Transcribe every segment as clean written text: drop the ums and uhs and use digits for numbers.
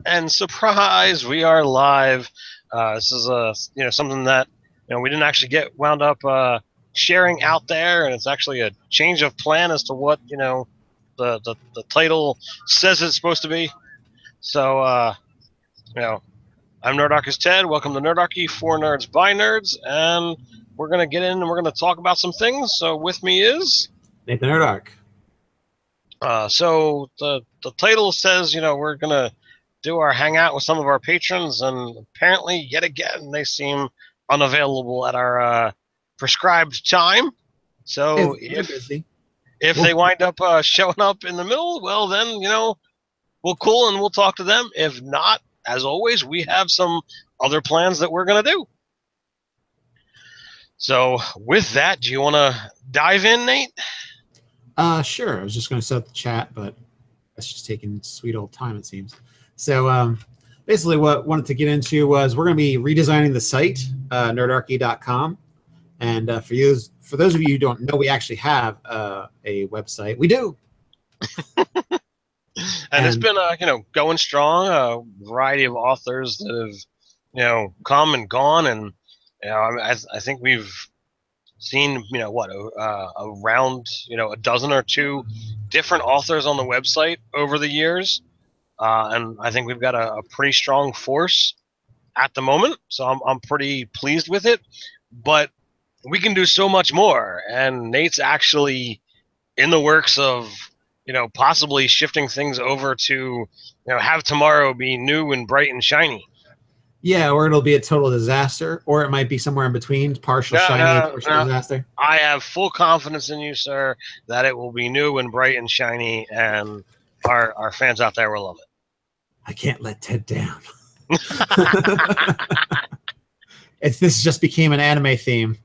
And surprise, we are live. This is something that we didn't actually get wound up sharing out there, and it's actually a change of plan as to what the title says it's supposed to be. So I'm Nerdarchy's Ted. Welcome to Nerdarchy, for nerds by nerds, and we're gonna get in and we're gonna talk about some things. So with me is Nathan Nerdarch. So the title says we're gonna do our hangout with some of our patrons, and apparently, yet again, they seem unavailable at our prescribed time. So They're busy. if Well, they wind up showing up in the middle, well, then we'll cool and we'll talk to them. If not, as always, we have some other plans that we're gonna do. So with that, do you want to dive in, Nate? sure. I was just going to set up the chat, but that's just taking sweet old time, it seems. So basically what I wanted to get into was we're going to be redesigning the site, nerdarchy.com. And for those of you who don't know, we actually have a website. We do. And it's been going strong. A variety of authors that have come and gone, and I think we've seen around a dozen or two different authors on the website over the years, and I think we've got a pretty strong force at the moment. So I'm pretty pleased with it, but we can do so much more, and Nate's actually in the works of possibly shifting things over to have tomorrow be new and bright and shiny. Yeah, or it'll be a total disaster, or it might be somewhere in between, partial shiny, partial disaster. I have full confidence in you, sir, that it will be new and bright and shiny, and our fans out there will love it. I can't let Ted down. This just became an anime theme.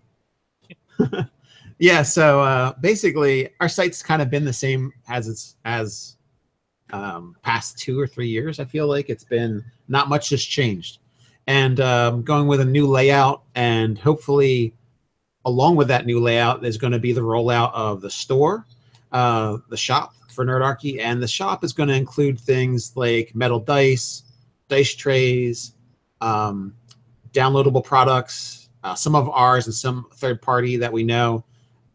Yeah, so basically our site's kind of been the same as past 2 or 3 years. I feel like it's been not much has changed, and going with a new layout, and hopefully along with that new layout is going to be the rollout of the store, the shop for Nerdarchy, and the shop is going to include things like metal dice trays, downloadable products, some of ours and some third party that we know.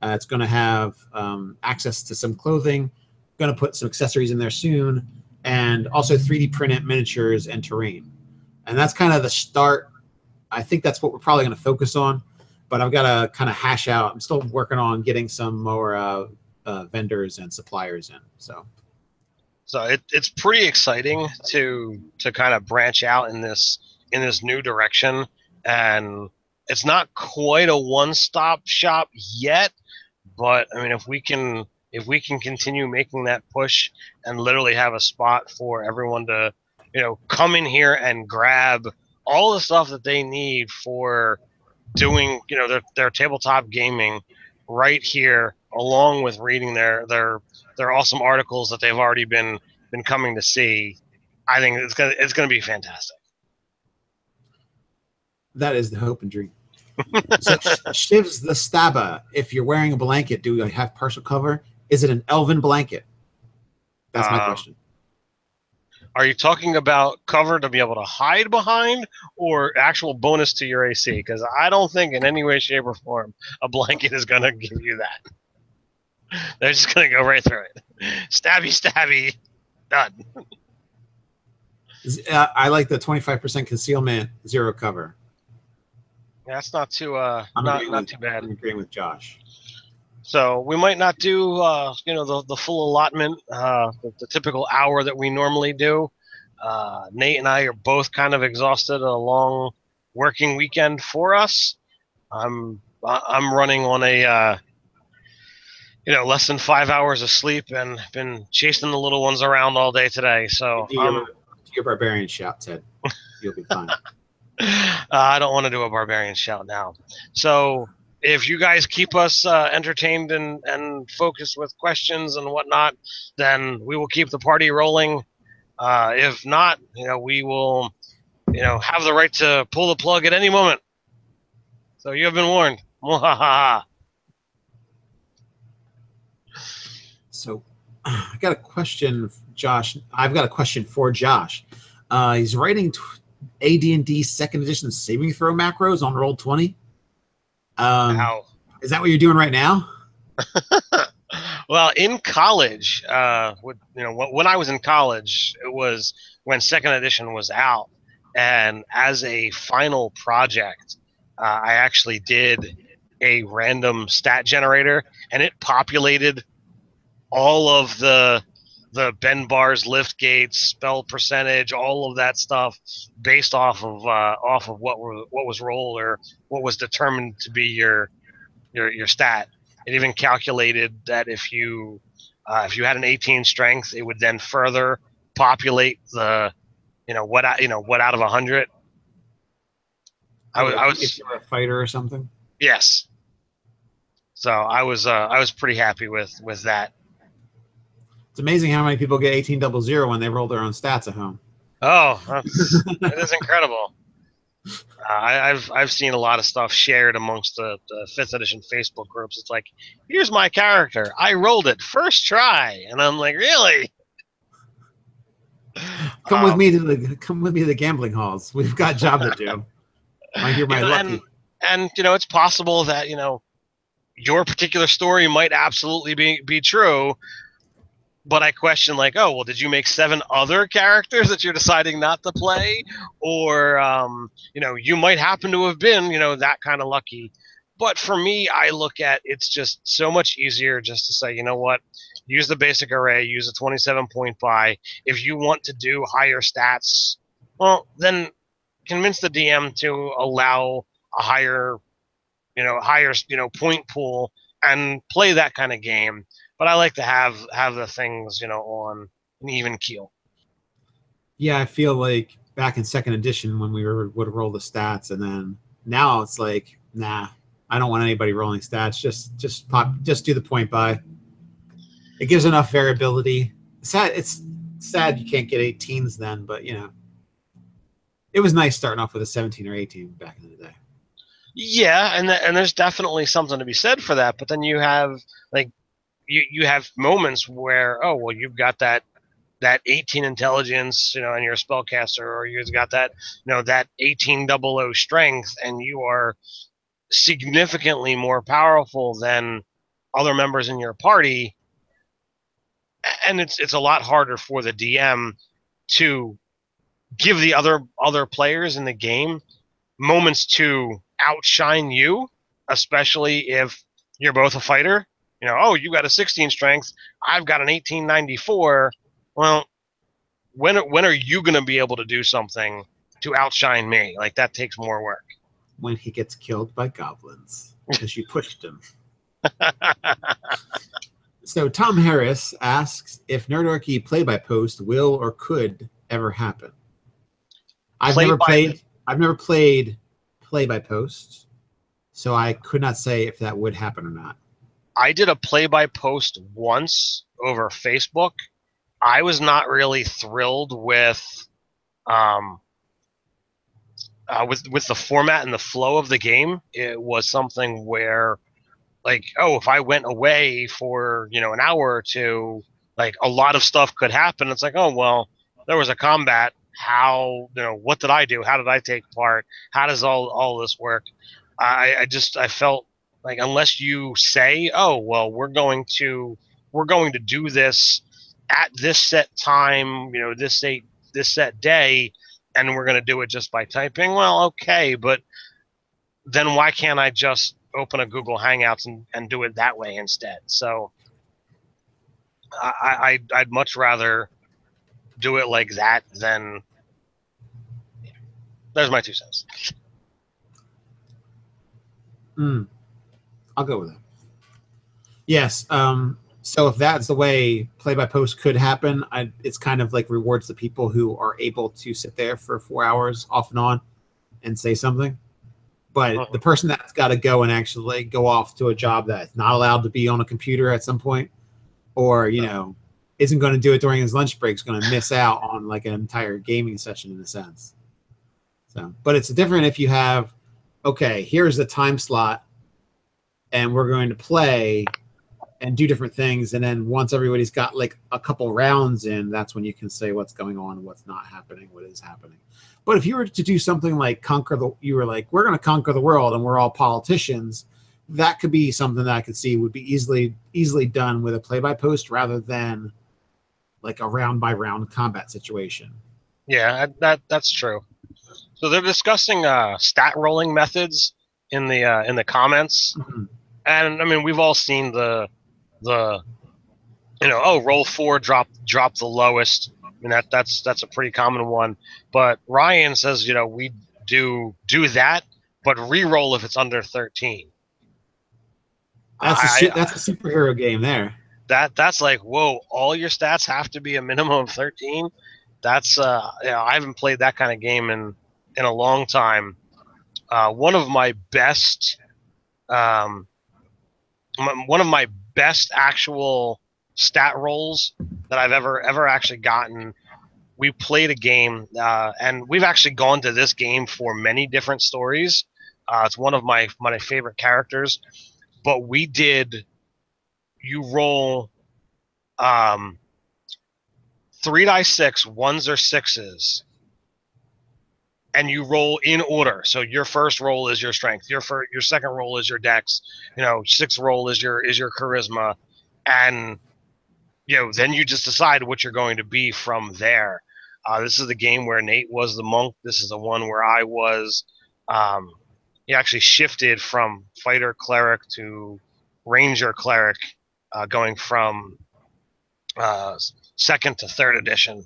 It's going to have access to some clothing, going to put some accessories in there soon, and also 3D printed miniatures and terrain. And that's kind of the start. I think that's what we're probably going to focus on, but I've got to kind of hash out. I'm still working on getting some more vendors and suppliers in. So it's pretty exciting to kind of branch out in this new direction, and it's not quite a one-stop shop yet, but I mean, if we can continue making that push and literally have a spot for everyone to come in here and grab all the stuff that they need for doing their tabletop gaming right here, along with reading their awesome articles that they've already been coming to see, I think it's gonna be fantastic. That is the hope and dream. So Shiv's the Staba. If you're wearing a blanket, do you have partial cover? Is it an elven blanket? That's my question. Are you talking about cover to be able to hide behind, or actual bonus to your AC? Because I don't think in any way, shape, or form a blanket is going to give you that. They're just going to go right through it. Stabby, done. I like the 25% concealment, 0 cover. Yeah, that's not too not too bad. I'm agreeing with Josh. So we might not do the full allotment, the typical hour that we normally do. Nate and I are both kind of exhausted. A long working weekend for us. I'm running on a less than 5 hours of sleep, and been chasing the little ones around all day today. So do your barbarian shout, Ted. You'll be fine. I don't want to do a barbarian shout now. So if you guys keep us entertained and focused with questions and whatnot, then we will keep the party rolling. If not, we will, have the right to pull the plug at any moment. So you have been warned. So I got a question, Josh. I've got a question for Josh. He's writing AD&D second edition saving throw macros on Roll20. Wow. Is that what you're doing right now? Well, in college, when I was in college, it was when second edition was out, and as a final project, I actually did a random stat generator, and it populated all of the bend bars, lift gates, spell percentage, all of that stuff based off of what was rolled or what was determined to be your stat. It even calculated that if you had an 18 strength, it would then further populate the what out of 100. I was if you're a fighter or something. Yes. So I was pretty happy with that. It's amazing how many people get 1800 when they roll their own stats at home. Oh, it is incredible. I've seen a lot of stuff shared amongst the 5th edition Facebook groups. It's like, here's my character. I rolled it first try, and I'm like, really? Come with me to the gambling halls. We've got a job to do. I hear my lucky. And it's possible that your particular story might absolutely be true. But I question, like, oh, well, did you make 7 other characters that you're deciding not to play? Or, you might happen to have been, that kind of lucky. But for me, I look at it's just so much easier just to say, you know what, use the basic array, use a 27-point buy. If you want to do higher stats, well, then convince the DM to allow a higher point pool and play that kind of game. But I like to have the things, on an even keel. Yeah, I feel like back in second edition when we would roll the stats, and then now it's like, nah, I don't want anybody rolling stats. Just do the point buy. It gives enough variability. It's sad you can't get 18s then, but it was nice starting off with a 17 or 18 back in the day. Yeah, and there's definitely something to be said for that. But then you have you have moments where, oh, well, you've got that 18 intelligence, and you're a spellcaster, or you've got that, that 1800 strength, and you are significantly more powerful than other members in your party. And it's a lot harder for the DM to give the other players in the game moments to outshine you, especially if you're both a fighter. Oh, you got a 16 strength, I've got an 1894. Well, when are you going to be able to do something to outshine me? Like, that takes more work. When he gets killed by goblins because you pushed him. So Tom Harris asks if Nerdarchy play-by-post will or could ever happen. I've never played play-by-post, so I could not say if that would happen or not. I did a play-by-post once over Facebook. I was not really thrilled with the format and the flow of the game. It was something where, like, oh, if I went away for an hour or two, like, a lot of stuff could happen. It's like, oh, well, there was a combat. How, what did I do? How did I take part? How does all this work? I felt like, unless you say, oh, well, we're going to do this at this set time, this set day, and we're going to do it just by typing. Well, okay, but then why can't I just open a Google Hangouts and do it that way instead? So I'd much rather do it like that than. Yeah. There's my 2 cents. I'll go with that. Yes. So if that's the way play-by-post could happen, it's kind of like rewards the people who are able to sit there for 4 hours off and on and say something. But the person that's got to go and actually go off to a job that's not allowed to be on a computer at some point, or, isn't going to do it during his lunch break, is going to miss out on like an entire gaming session in a sense. So, but it's different if you have, okay, here's the time slot, and we're going to play, and do different things. And then once everybody's got like a couple rounds in, that's when you can say what's going on and what's not happening, what is happening. But if you were to do something like you were like, we're going to conquer the world and we're all politicians, that could be something that I could see would be easily done with a play-by-post rather than like a round-by-round combat situation. Yeah, that's true. So they're discussing stat rolling methods in the comments, and I mean we've all seen the roll 4, drop the lowest. I mean that's a pretty common one. But Ryan says we do that, but re-roll if it's under 13. That's a superhero game there. That's like, whoa, all your stats have to be a minimum of 13. That's I haven't played that kind of game in a long time. One of my best actual stat rolls that I've ever actually gotten. We played a game, and we've actually gone to this game for many different stories. It's one of my favorite characters, but we did. You roll 3 die 6, 1s or 6s, and you roll in order. So your first roll is your strength, your second roll is your dex, sixth roll is your charisma, and then you just decide what you're going to be from there. This is the game where Nate was the monk. This is the one where I was. He actually shifted from fighter cleric to ranger cleric, going from second to third edition,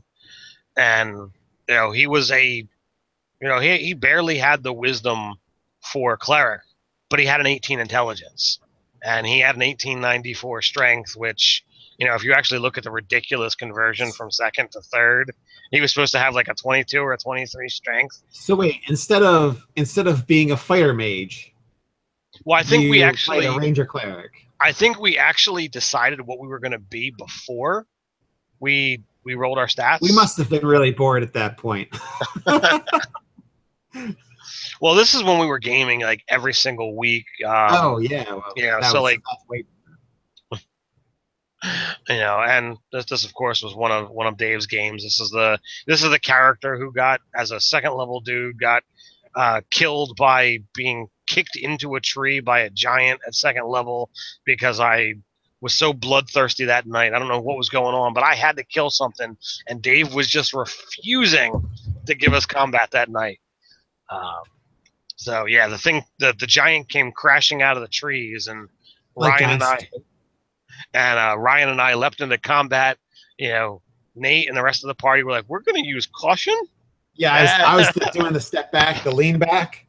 and he was he barely had the wisdom for cleric, but he had an 18 intelligence, and he had an 1894 strength, which if you actually look at the ridiculous conversion from second to third, he was supposed to have like a 22 or a 23 strength. So wait, instead of being a fighter mage, well, I think we actually played a ranger cleric. I think we actually decided what we were going to be before we rolled our stats. We must have been really bored at that point. Well, this is when we were gaming like every single week. Oh yeah, well, so like, and this of course was one of Dave's games. This is the character who got, as a second level dude, got killed by being kicked into a tree by a giant at second level because I was so bloodthirsty that night. I don't know what was going on, but I had to kill something, and Dave was just refusing to give us combat that night. So yeah, the giant came crashing out of the trees, and like Ryan and I leapt into combat. Nate and the rest of the party were like, "We're going to use caution." Yeah, I was doing the step back, the lean back.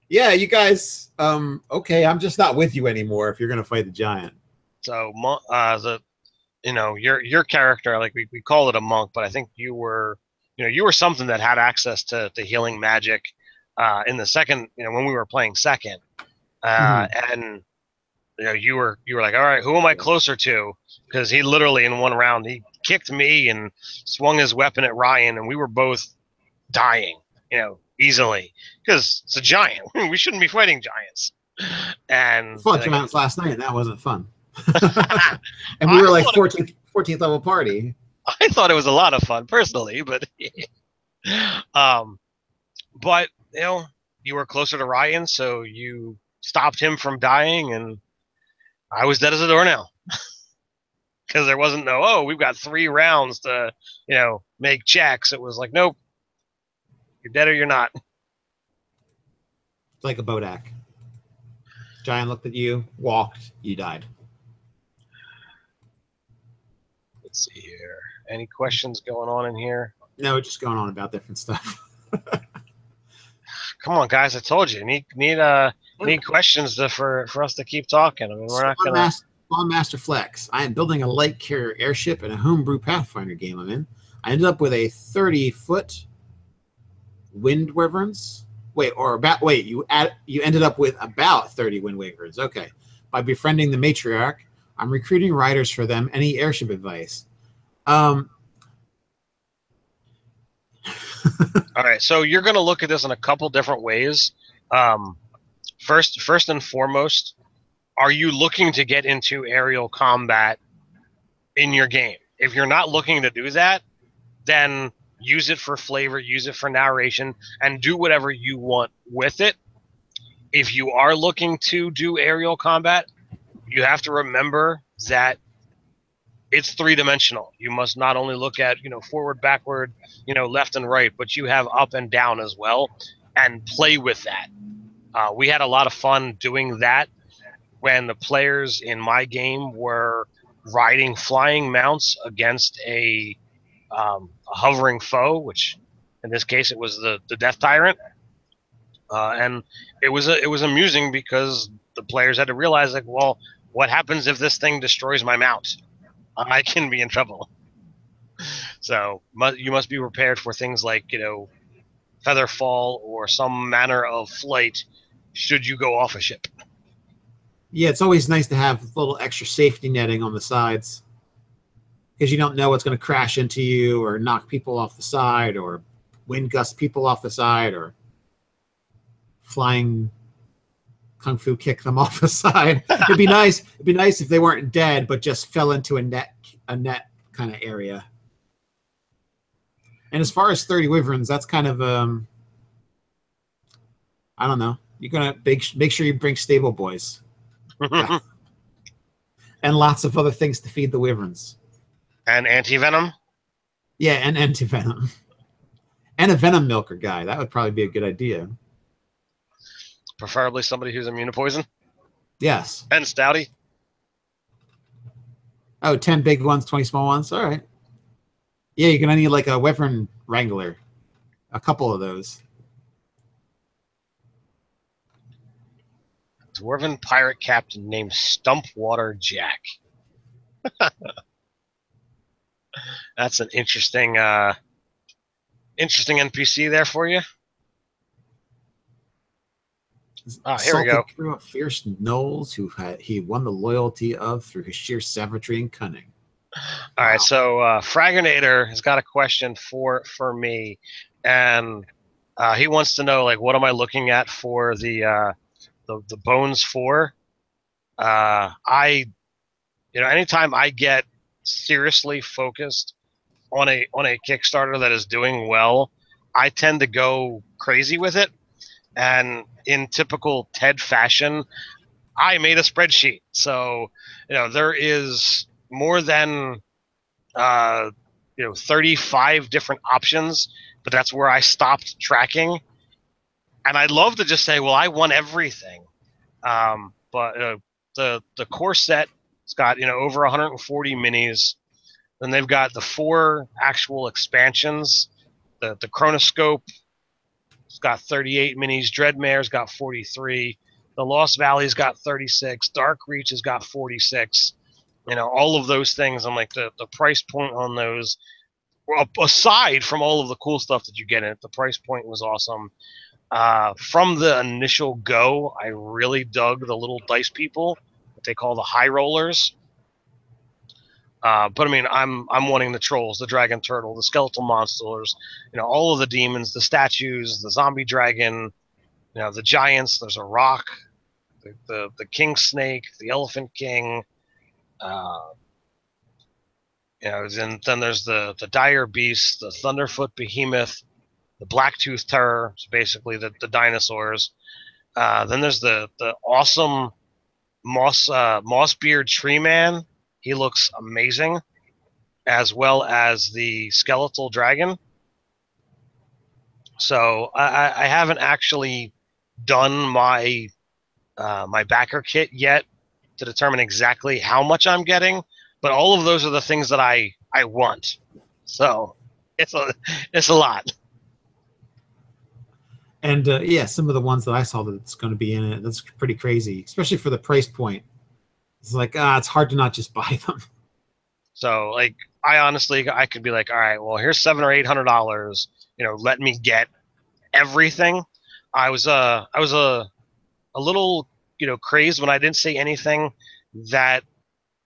Yeah, you guys. Okay, I'm just not with you anymore if you're going to fight the giant. So your character, like we call it a monk, but I think you were something that had access to healing magic in the second, when we were playing second, and you were like, all right, who am I closer to? Because he literally in one round he kicked me and swung his weapon at Ryan, and we were both dying, easily, because it's a giant. We shouldn't be fighting giants. And we fought giants last night, and that wasn't fun. And we were like 14th level party. I thought it was a lot of fun personally, but but you were closer to Ryan, so you stopped him from dying, and I was dead as a doornail because there wasn't we've got 3 rounds to make checks. It was like, nope, you're dead or you're not. It's like a Bodak. Giant looked at you, walked, you died. Let's see here. Any questions going on in here? No, just going on about different stuff. Come on, guys! I told you need questions for us to keep talking. I mean, we're not gonna. On Master Flex, I am building a light carrier airship in a homebrew Pathfinder game I'm in. I ended up with a 30-foot wind wyverns. You ended up with about 30 wind wyverns. Okay. By befriending the matriarch, I'm recruiting riders for them. Any airship advice? All right, so you're going to look at this in a couple different ways. First and foremost, are you looking to get into aerial combat in your game? If you're not looking to do that, then use it for flavor, use it for narration, and do whatever you want with it. If you are looking to do aerial combat, you have to remember that it's three-dimensional. You must not only look at, forward, backward, left and right, but you have up and down as well, and play with that. We had a lot of fun doing that when the players in my game were riding flying mounts against a hovering foe, which in this case it was the Death Tyrant, and it was amusing because the players had to realize, like, well, what happens if this thing destroys my mount? I can be in trouble. So you must be prepared for things like, feather fall or some manner of flight should you go off a ship. Yeah, it's always nice to have a little extra safety netting on the sides, because you don't know what's going to crash into you or knock people off the side or wind gust people off the side or flying kung fu kick them off the side. It'd be nice if they weren't dead but just fell into a net kind of area. And as far as 30 wyverns, that's kind of I don't know. You're gonna make sure you bring stable boys. And lots of other things to feed the wyverns. And anti-venom? Yeah, and anti-venom. And a venom milker guy. That would probably be a good idea. Preferably somebody who's immune to poison? Yes. And stouty? Oh, 10 big ones, 20 small ones? All right. Yeah, you're going to need like a wyvern wrangler. A couple of those. Dwarven pirate captain named Stumpwater Jack. That's an interesting NPC there for you. Here we go. Through fierce gnolls who he won the loyalty of through his sheer savagery and cunning. All right, so Fragginator has got a question for me, and he wants to know, like, what am I looking at for the bones for? Anytime I get seriously focused on a Kickstarter that is doing well, I tend to go crazy with it. And in typical Ted fashion, I made a spreadsheet. So, there is more than 35 different options, but that's where I stopped tracking. And I'd love to just say, well, I won everything. But the core set, it's got, over 140 minis. Then they've got the 4 actual expansions. The Chronoscope, it's got 38 minis. Dreadmare's got 43. The Lost Valley's got 36. Dark Reach has got 46. All of those things. I'm like, the price point on those, well, aside from all of the cool stuff that you get in it, the price point was awesome. From the initial go, I really dug the little dice people that they call the high rollers. But I mean, I'm wanting the trolls, the dragon turtle, the skeletal monsters, all of the demons, the statues, the zombie dragon, the giants. There's a rock, the king snake, the elephant king. Then there's the dire beast, the thunderfoot behemoth, the blacktooth terror, so basically the dinosaurs. Then there's the awesome mossbeard tree man. He looks amazing, as well as the skeletal dragon. So I haven't actually done my my backer kit yet to determine exactly how much I'm getting, but all of those are the things that I want. So it's a lot. And yeah, some of the ones that I saw that's going to be in it, that's pretty crazy, especially for the price point. It's like, it's hard to not just buy them. So, like, I could be like, all right, well, here's $700 or $800. Let me get everything. I was a little crazed when I didn't say anything that,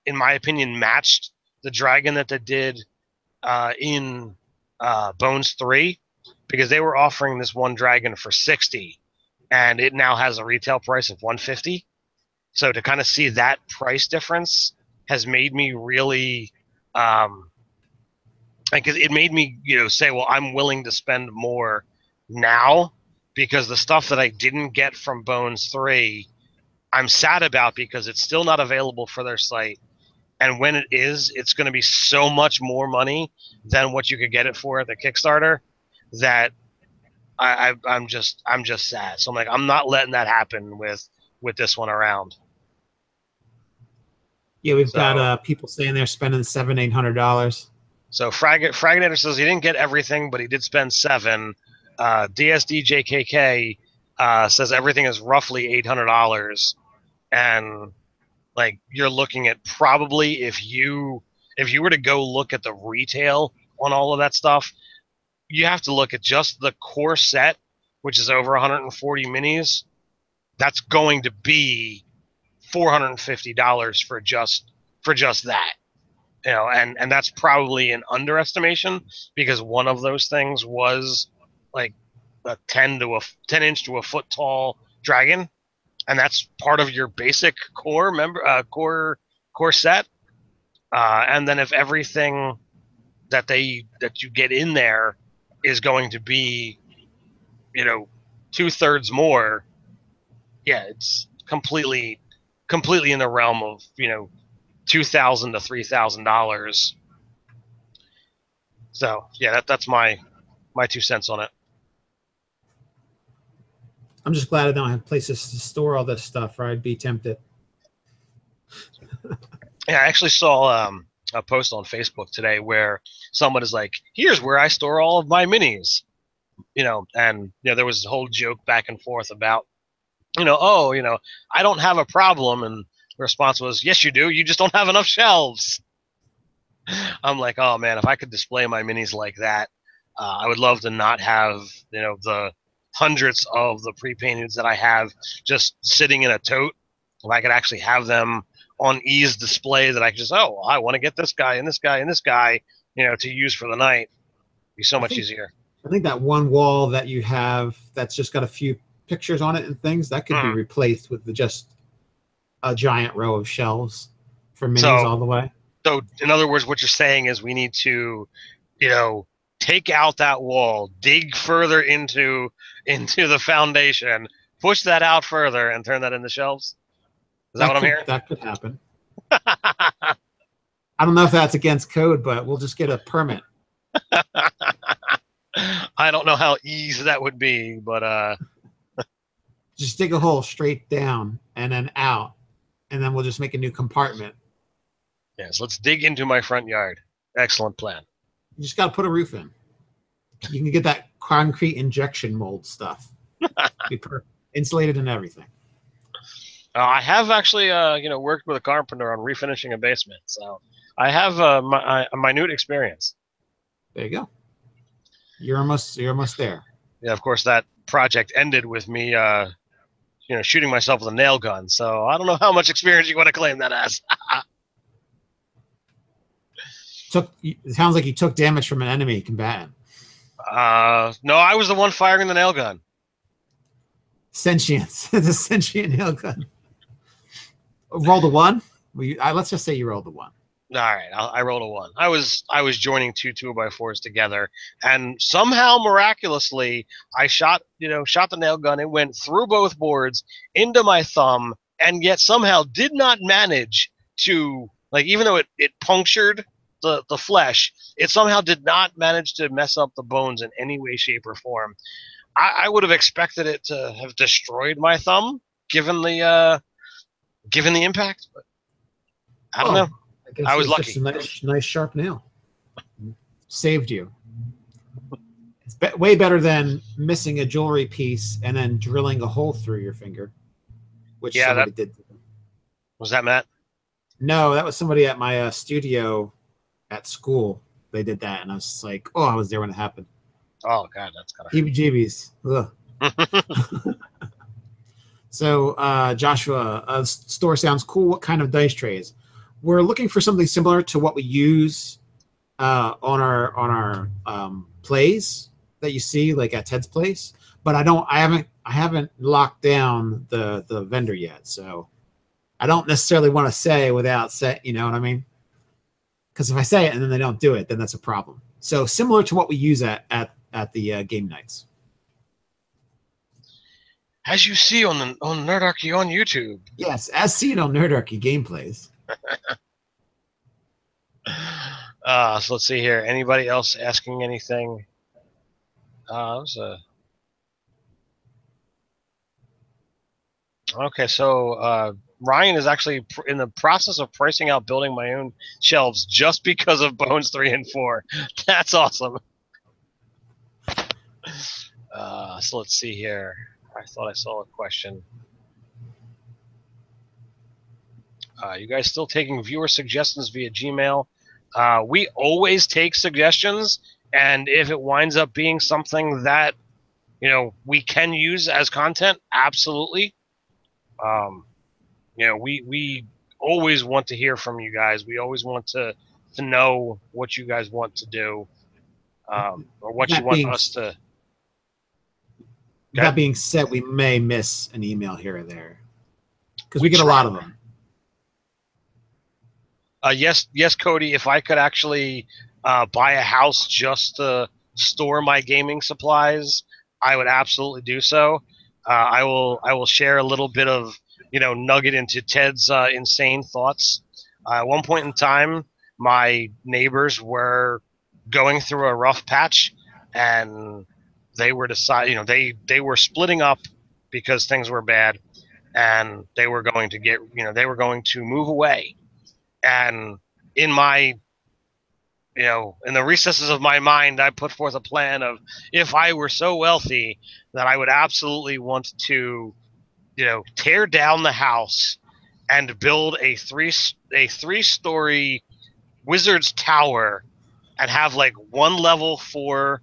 in my opinion, matched the dragon that they did in Bones 3, because they were offering this one dragon for $60, and it now has a retail price of $150. So to kind of see that price difference has made me really, like it made me, say, well, I'm willing to spend more now, because the stuff that I didn't get from Bones 3, I'm sad about, because it's still not available for their site. And when it is, it's going to be so much more money than what you could get it for at the Kickstarter, that I'm just sad. So I'm like, I'm not letting that happen with this one around. Yeah, we've got people saying they're spending $700-800. So Fragnator says he didn't get everything, but he did spend $7. DSDJKK says everything is roughly $800, and like you're looking at probably, if you were to go look at the retail on all of that stuff, you have to look at just the core set, which is over 140 minis. That's going to be $450 for just that. And that's probably an underestimation, because one of those things was like a 10 inch to a foot tall dragon, and that's part of your basic core core set. And then if everything that you get in there is going to be 2/3 more, yeah, it's completely in the realm of $2,000 to $3,000. So yeah, that's my 2 cents on it. I'm just glad I don't have places to store all this stuff, or I'd be tempted. Yeah, I actually saw a post on Facebook today where someone is like, "Here's where I store all of my minis," and there was a whole joke back and forth about, I don't have a problem, and the response was, "Yes, you do. You just don't have enough shelves." I'm like, oh man, if I could display my minis like that, I would love to not have the hundreds of the pre-painted that I have just sitting in a tote. If I could actually have them on ease display, that I could just, I want to get this guy and this guy and this guy, to use for the night. It'd be so much easier. I think that one wall that you have that's just got a few pictures on it and things, that could be replaced with just a giant row of shelves for minis all the way. So in other words, what you're saying is we need to, take out that wall, dig further into the foundation, push that out further, and turn that into shelves. Is that what I'm hearing? That could happen. I don't know if that's against code, but we'll just get a permit. I don't know how easy that would be, but just dig a hole straight down and then out, and then we'll just make a new compartment. Yes, let's dig into my front yard. Excellent plan. You just got to put a roof in. You can get that concrete injection mold stuff. Be perfect. Insulated and everything. I have actually, worked with a carpenter on refinishing a basement, so I have a minute experience. There you go. You're almost there. Yeah, of course, that project ended with me, shooting myself with a nail gun. So I don't know how much experience you want to claim that as. It sounds like you took damage from an enemy combatant. No, I was the one firing the nail gun. Sentience. It's a sentient nail gun. Rolled a 1? Let's just say you rolled a 1. All right, I rolled a 1. I was joining two 2x4s together, and somehow miraculously I shot the nail gun. It went through both boards into my thumb, and yet somehow did not manage to, even though it punctured the flesh, it somehow did not manage to mess up the bones in any way, shape, or form. I would have expected it to have destroyed my thumb, given the impact, but I don't know. I was lucky. Just a nice sharp nail. Saved you. It's way better than missing a jewelry piece and then drilling a hole through your finger, which somebody did. Was that Matt? No, that was somebody at my studio at school. They did that, and I was just like, I was there when it happened. Oh God, that's kind of heebie-jeebies. So, Joshua, store sounds cool. What kind of dice trays? We're looking for something similar to what we use on our plays that you see, like at Ted's place. But I haven't locked down the vendor yet. So I don't necessarily want to say without say, you know what I mean? Because if I say it and then they don't do it, then that's a problem. So similar to what we use at the game nights. As you see on Nerdarchy on YouTube. Yes, as seen on Nerdarchy gameplays. So let's see here. Anybody else asking anything? Okay, so Ryan is actually in the process of pricing out building my own shelves just because of Bones 3 and 4. That's awesome. So let's see here. I thought I saw a question. You guys still taking viewer suggestions via Gmail? We always take suggestions, and if it winds up being something that we can use as content, absolutely. We always want to hear from you guys. We always want to know what you guys want to do, or what you want us to. That being said, we may miss an email here or there because we get a lot of them. Yes, Cody. If I could actually buy a house just to store my gaming supplies, I would absolutely do so. I will share a little bit of nugget into Ted's insane thoughts. At one point in time, my neighbors were going through a rough patch, and they were they were splitting up because things were bad, and they were going to move away. And in my in the recesses of my mind, I put forth a plan of, if I were so wealthy that I would absolutely want to tear down the house and build a three-story wizard's tower, and have like one level for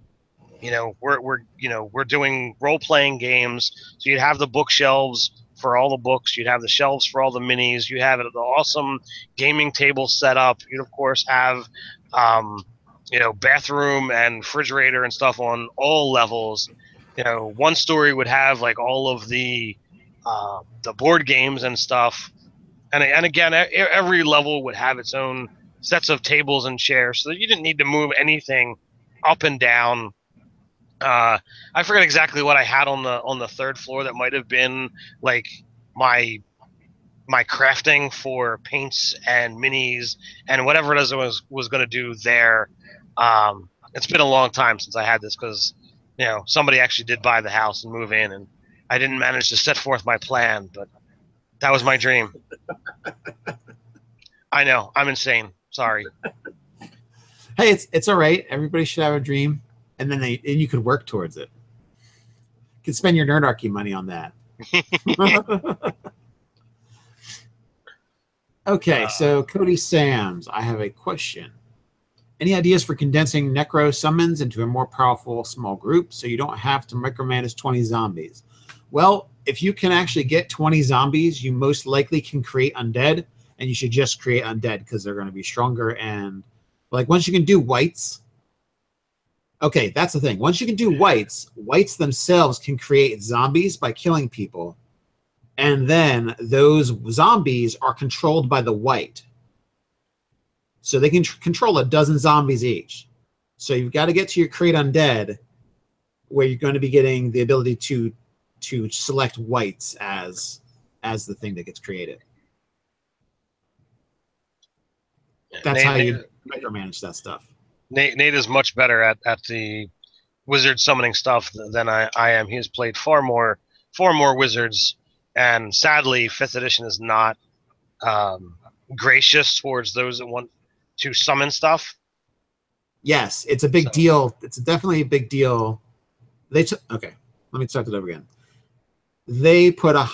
we're doing role-playing games, so you'd have the bookshelves for all the books, you'd have the shelves for all the minis, you have the awesome gaming table set up, you'd of course have bathroom and refrigerator and stuff on all levels. One story would have like all of the board games and stuff, and again, every level would have its own sets of tables and chairs, so that you didn't need to move anything up and down. I forget exactly what I had on the third floor. That might have been like my crafting for paints and minis and whatever it is I was going to do there. It's been a long time since I had this, because somebody actually did buy the house and move in, and I didn't manage to set forth my plan, but that was my dream. I know, I'm insane. Sorry. Hey, it's all right. Everybody should have a dream. And then you could work towards it. You could spend your Nerdarchy money on that. Okay, so Cody Sams, I have a question. Any ideas for condensing necro summons into a more powerful small group so you don't have to micromanage 20 zombies? Well, if you can actually get 20 zombies, you most likely can create undead, and you should just create undead because they're going to be stronger. And like once you can do whites. Okay, that's the thing. Once you can do whites themselves can create zombies by killing people. And then those zombies are controlled by the white. So they can control a dozen zombies each. So you've got to get to your create undead, where you're going to be getting the ability to select whites as the thing that gets created. That's how you micromanage that stuff. Nate is much better at the wizard summoning stuff than I am. He has played far more wizards, and sadly, 5th edition is not gracious towards those that want to summon stuff. Yes, it's a big deal. It's definitely a big deal. Okay, let me start it over again. They put a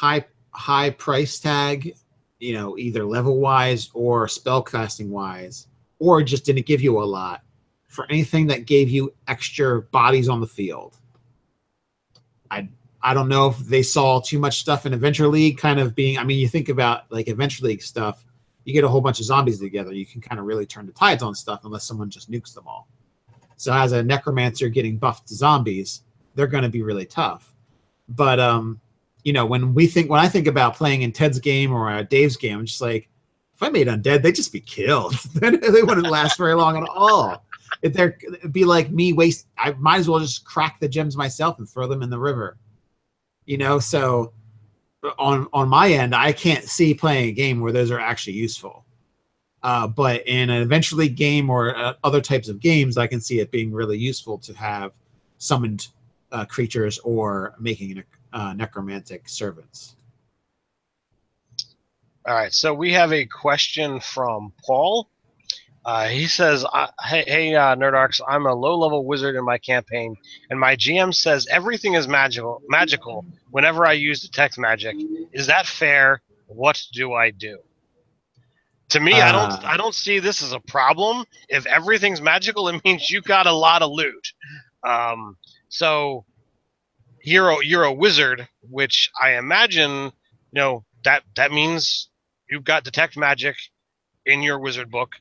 high price tag, either level wise or spellcasting wise, or just didn't give you a lot for anything that gave you extra bodies on the field. I don't know if they saw too much stuff in Adventure League kind of being, you think about like Adventure League stuff, you get a whole bunch of zombies together, you can kind of really turn the tides on stuff unless someone just nukes them all. So as a necromancer getting buffed to zombies, they're going to be really tough. But, when I think about playing in Ted's game or Dave's game, I'm just like, if I made undead, they'd just be killed. They wouldn't last very long at all. It'd be like me I might as well just crack the gems myself and throw them in the river. So on my end, I can't see playing a game where those are actually useful. But in an eventually game or other types of games, I can see it being really useful to have summoned creatures or making necromantic servants. All right, so we have a question from Paul. He says, hey, Nerdarchy, I'm a low-level wizard in my campaign, and my GM says everything is magical whenever I use detect magic. Is that fair? What do I do? To me, I don't see this as a problem. If everything's magical, it means you got a lot of loot. So you're a wizard, which I imagine, that means you've got detect magic in your wizard book.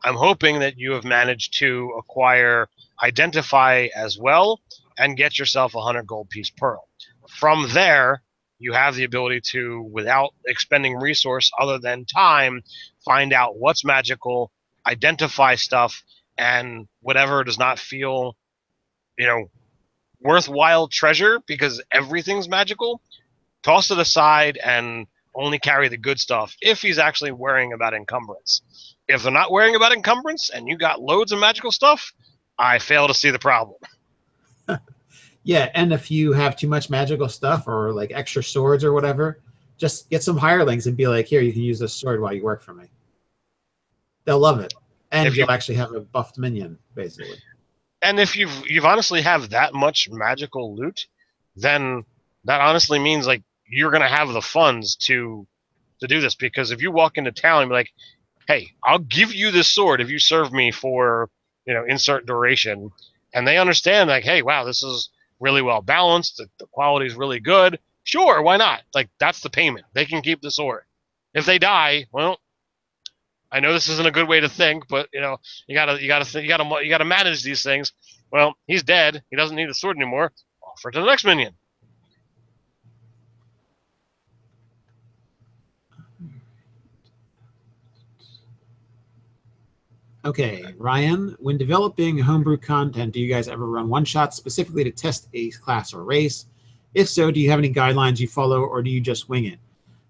I'm hoping that you have managed to acquire Identify as well and get yourself a 100 gold piece pearl. From there, you have the ability to, without expending resource other than time, find out what's magical, identify stuff, and whatever does not feel, worthwhile treasure because everything's magical, toss it aside and only carry the good stuff if he's actually worrying about encumbrance. If they're not worrying about encumbrance and you got loads of magical stuff, I fail to see the problem. Yeah, and if you have too much magical stuff or like extra swords or whatever, just get some hirelings and be like, here, you can use this sword while you work for me. They'll love it. And you'll actually have a buffed minion, basically. And if you've honestly have that much magical loot, then that honestly means like you're gonna have the funds to do this, because if you walk into town and be like, hey, I'll give you this sword if you serve me for, insert duration, and they understand like, hey, wow, this is really well balanced, the quality is really good, sure, why not? Like, that's the payment. They can keep the sword. If they die, well, I know this isn't a good way to think, but you gotta manage these things. Well, he's dead. He doesn't need the sword anymore. Offer it to the next minion. Okay, Ryan, when developing homebrew content, do you guys ever run one-shots specifically to test a class or race? If so, do you have any guidelines you follow, or do you just wing it?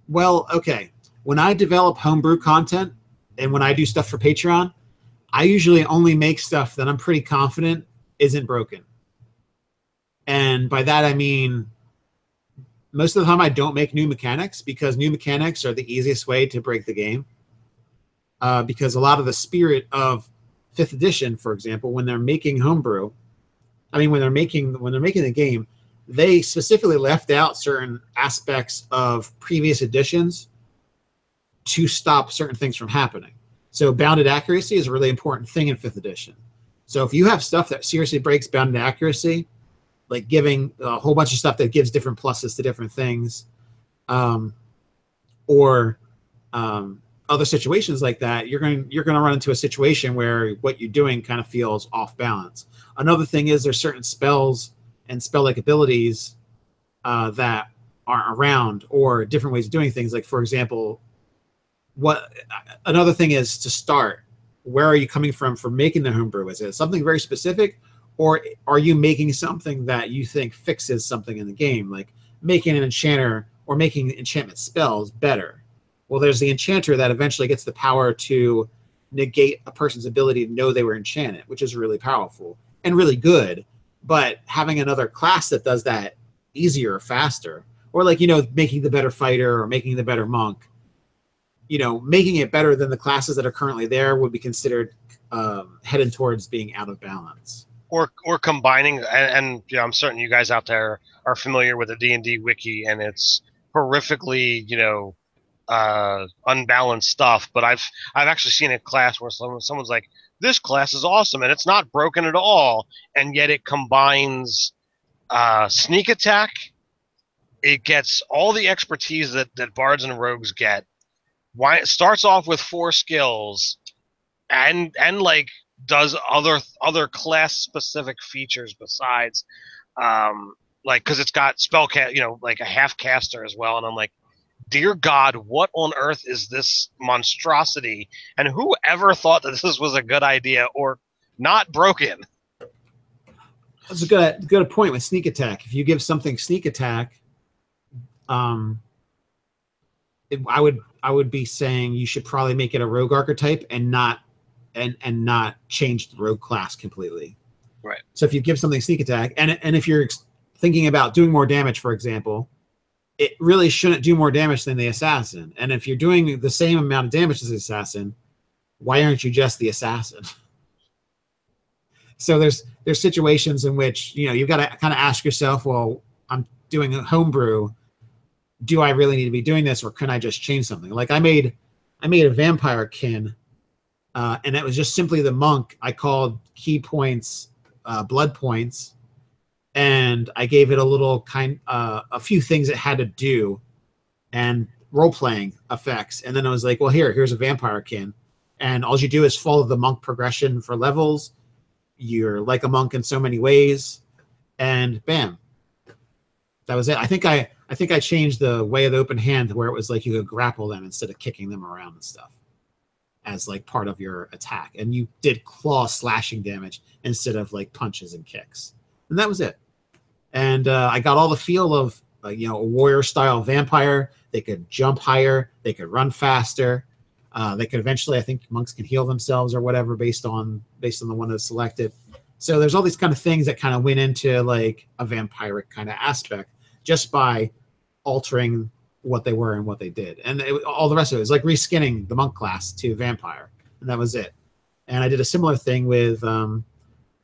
Well, okay, when I develop homebrew content and when I do stuff for Patreon, I usually only make stuff that I'm pretty confident isn't broken. And by that, I mean, most of the time I don't make new mechanics, because new mechanics are the easiest way to break the game. Because a lot of the spirit of 5th edition, for example, when they're making homebrew, when they're making the game, they specifically left out certain aspects of previous editions to stop certain things from happening. So bounded accuracy is a really important thing in 5th edition. So if you have stuff that seriously breaks bounded accuracy, like giving a whole bunch of stuff that gives different pluses to different things, or other situations like that, you're going to run into a situation where what you're doing kind of feels off balance. Another thing is there's certain spells and spell-like abilities that aren't around, or different ways of doing things. Like, for example, another thing is to start. Where are you coming from for making the homebrew? Is it something very specific, or are you making something that you think fixes something in the game, like making an enchanter or making enchantment spells better? Well, there's the enchanter that eventually gets the power to negate a person's ability to know they were enchanted, which is really powerful and really good. But having another class that does that easier or faster, or like, making the better fighter or making the better monk, making it better than the classes that are currently there would be considered headed towards being out of balance. Or combining, and I'm certain you guys out there are familiar with the D&D wiki, and it's horrifically, unbalanced stuff. But I've actually seen a class where someone's like, this class is awesome and it's not broken at all, and yet it combines sneak attack. It gets all the expertise that bards and rogues get. Why it starts off with 4 skills, and like does other class specific features besides. like, because it's got spell cast, like a half caster as well, and I'm like, dear God, what on earth is this monstrosity? And who ever thought that this was a good idea or not broken? That's a good point with sneak attack. If you give something sneak attack, I would be saying you should probably make it a rogue archetype and not change the rogue class completely. Right. So if you give something sneak attack, and if you're thinking about doing more damage, for example, it really shouldn't do more damage than the assassin. And if you're doing the same amount of damage as the assassin, why aren't you just the assassin? So there's situations in which, you've got to kind of ask yourself, well, I'm doing a homebrew. Do I really need to be doing this, or can I just change something? Like I made a vampire kin, and it was just simply the monk. I called key points blood points, and I gave it a little a few things it had to do, and role playing effects. And then I was like, well, here's a vampire kin, and all you do is follow the monk progression for levels. You're like a monk in so many ways, and bam, that was it. I think I changed the way of the open hand to where it was like you could grapple them instead of kicking them around and stuff as like part of your attack, and you did claw slashing damage instead of like punches and kicks, and that was it. And I got all the feel of a warrior style vampire. They could jump higher, they could run faster, they could eventually, I think monks can heal themselves or whatever based on the one that's selected. So there's all these kind of things that kind of went into like a vampiric kind of aspect just by altering what they were and what they did. And all the rest of it was like reskinning the monk class to vampire, and that was it. And I did a similar thing with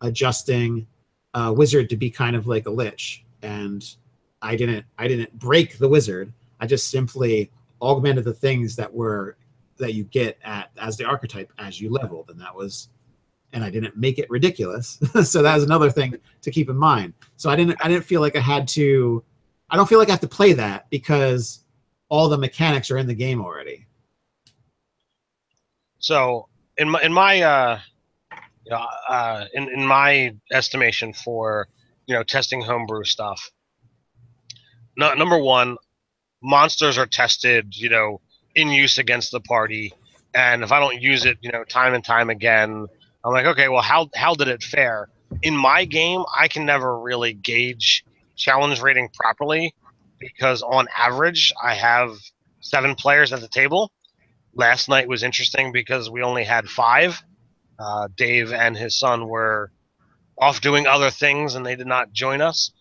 adjusting wizard to be kind of like a lich, and I didn't break the wizard. I just simply augmented the things that you get as the archetype as you leveled, and I didn't make it ridiculous. So that was another thing to keep in mind. So I didn't feel like I don't feel like I have to play that because all the mechanics are in the game already. So in my estimation for testing homebrew stuff, number one, monsters are tested in use against the party, and if I don't use it time and time again, I'm like, okay, well, how did it fare? In my game, I can never really gauge challenge rating properly because on average I have 7 players at the table. Last night was interesting because we only had 5. Dave and his son were off doing other things and they did not join us.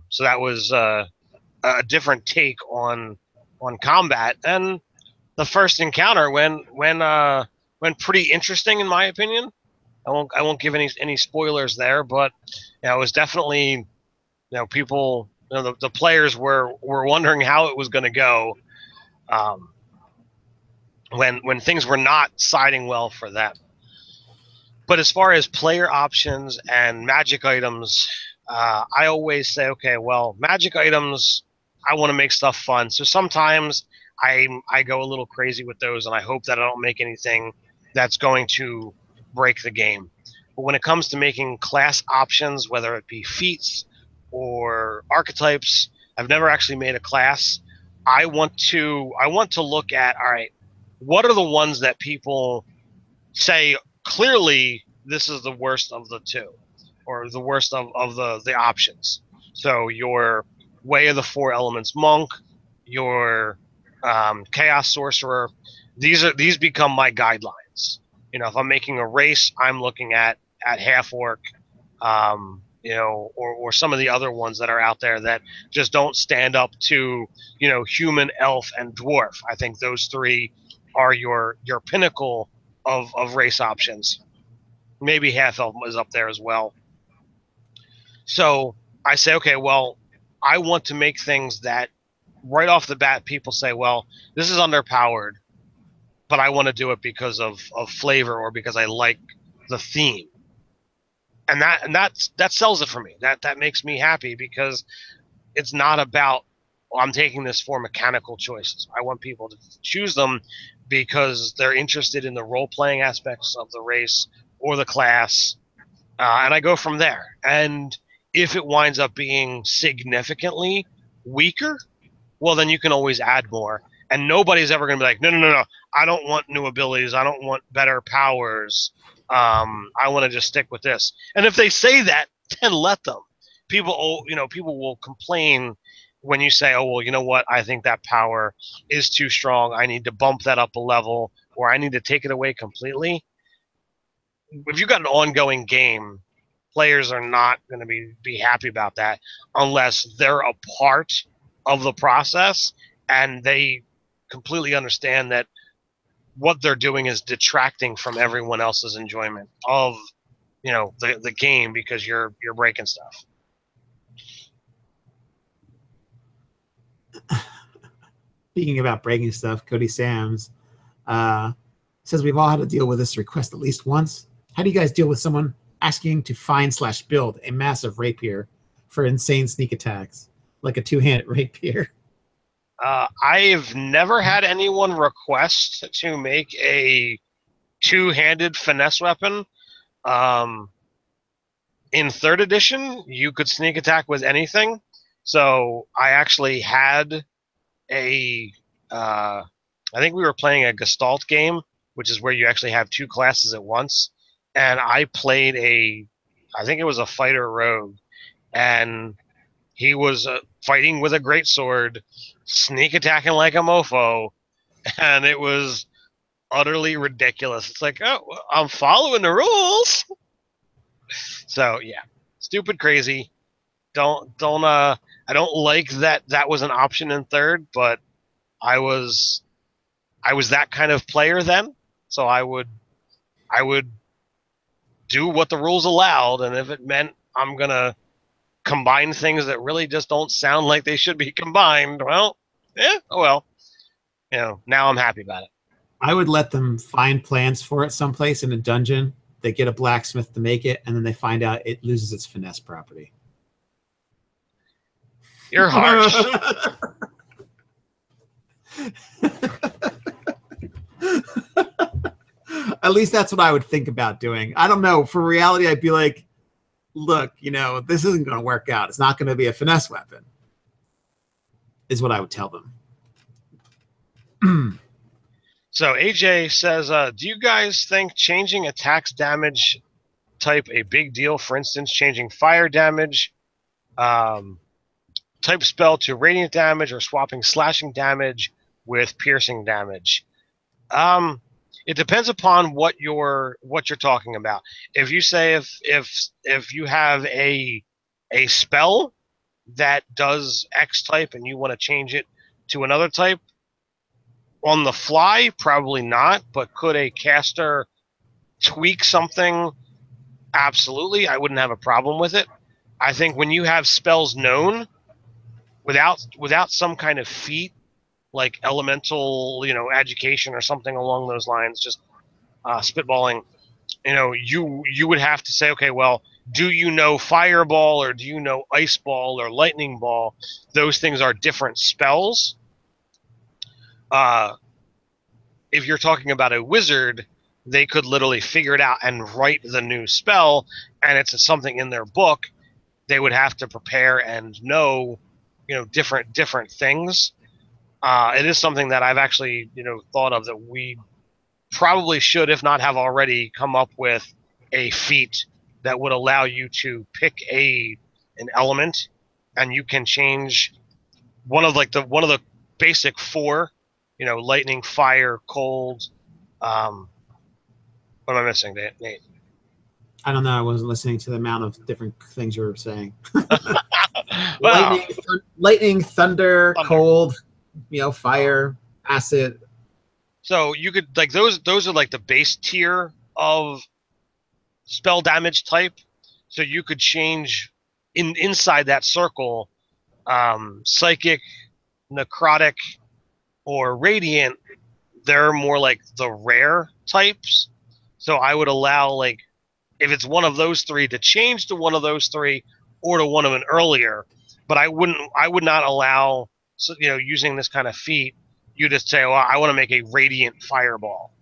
So that was a different take on combat. And the first encounter went pretty interesting in my opinion. I won't give any spoilers there, but it was definitely people the players were wondering how it was going to go when things were not siding well for them. But as far as player options and magic items, I always say, okay, well, magic items, I want to make stuff fun. So sometimes I go a little crazy with those, and I hope that I don't make anything that's going to break the game. But when it comes to making class options, whether it be feats or archetypes, I've never actually made a class. I want to look at, all right, what are the ones that people say clearly this is the worst of the two, or the worst of the options. So your Way of the Four Elements monk, your chaos sorcerer, these become my guidelines. If I'm making a race, I'm looking at half orc, or some of the other ones that are out there that just don't stand up to human, elf, and dwarf. I think those 3 are your pinnacle of race options. Maybe half elf is up there as well. So I say, okay, well, I want to make things that right off the bat people say, well, this is underpowered, but I want to do it because of flavor or because I like the theme. And that sells it for me. That makes me happy because it's not about, well, I'm taking this for mechanical choices. I want people to choose them because they're interested in the role-playing aspects of the race or the class, and I go from there. And if it winds up being significantly weaker, well, then you can always add more. And nobody's ever going to be like, no, no, no, no. I don't want new abilities. I don't want better powers. I want to just stick with this. And if they say that, then let them. People, people will complain when you say, oh, well, you know what? I think that power is too strong. I need to bump that up a level, or I need to take it away completely. If you've got an ongoing game, players are not going to be happy about that unless they're a part of the process and they completely understand that what they're doing is detracting from everyone else's enjoyment of the game because you're breaking stuff. Speaking about breaking stuff, Cody Sams says we've all had to deal with this request at least once. How do you guys deal with someone asking to find/build a massive rapier for insane sneak attacks, like a two-handed rapier? I've never had anyone request to make a two-handed finesse weapon. In 3rd edition, you could sneak attack with anything. So I actually had I think we were playing a Gestalt game, which is where you actually have 2 classes at once. And I played I think it was a fighter rogue, and he was fighting with a greatsword, sneak attacking like a mofo, and it was utterly ridiculous. It's like, oh, I'm following the rules. So yeah, stupid, crazy. I don't like that was an option in 3rd, but I was that kind of player then, so I would do what the rules allowed, and if it meant I'm gonna combine things that really just don't sound like they should be combined, well, oh well. Now I'm happy about it. I would let them find plans for it someplace in a dungeon. They get a blacksmith to make it, and then they find out it loses its finesse property. You're harsh. At least that's what I would think about doing. I don't know. For reality, I'd be like, look, this isn't going to work out. It's not going to be a finesse weapon, is what I would tell them. So AJ says, do you guys think changing attacks damage type a big deal? For instance, changing fire damage type spell to radiant damage, or swapping slashing damage with piercing damage. It depends upon what you're talking about. If you say if you have a spell that does X type and you want to change it to another type, on the fly, probably not. But could a caster tweak something? Absolutely. I wouldn't have a problem with it. I think when you have spells known without some kind of feat, like elemental, education or something along those lines, just spitballing, you would have to say, okay, well, do you know fireball, or do you know ice ball or lightning ball? Those things are different spells. If you're talking about a wizard, they could literally figure it out and write the new spell, and it's something in their book. They would have to prepare and know, different things. It is something that I've actually, thought of, that we probably should, if not have already, come up with a feat that would allow you to pick an element, and you can change one of the basic 4, lightning, fire, cold. What am I missing, Nate? I don't know. I wasn't listening to the amount of different things you were saying. Well, lightning, thunder, cold, fire, acid. So you could, like, those are like the base tier of spell damage type. So you could change inside that circle, psychic, necrotic, or radiant. They're more like the rare types. So I would allow, like, if it's one of those 3, to change to one of those 3, or to one of an earlier. But I would not allow, using this kind of feat, you just say, well, I want to make a radiant fireball.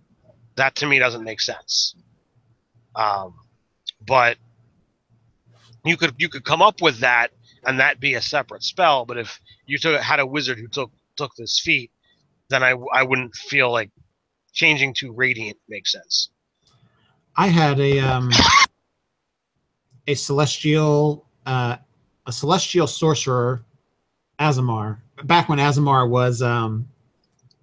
That to me doesn't make sense. But you could come up with that and that be a separate spell. But if you had a wizard who took this feat, then I wouldn't feel like changing to radiant makes sense. I had a celestial sorcerer, Azamar, back when Azamar was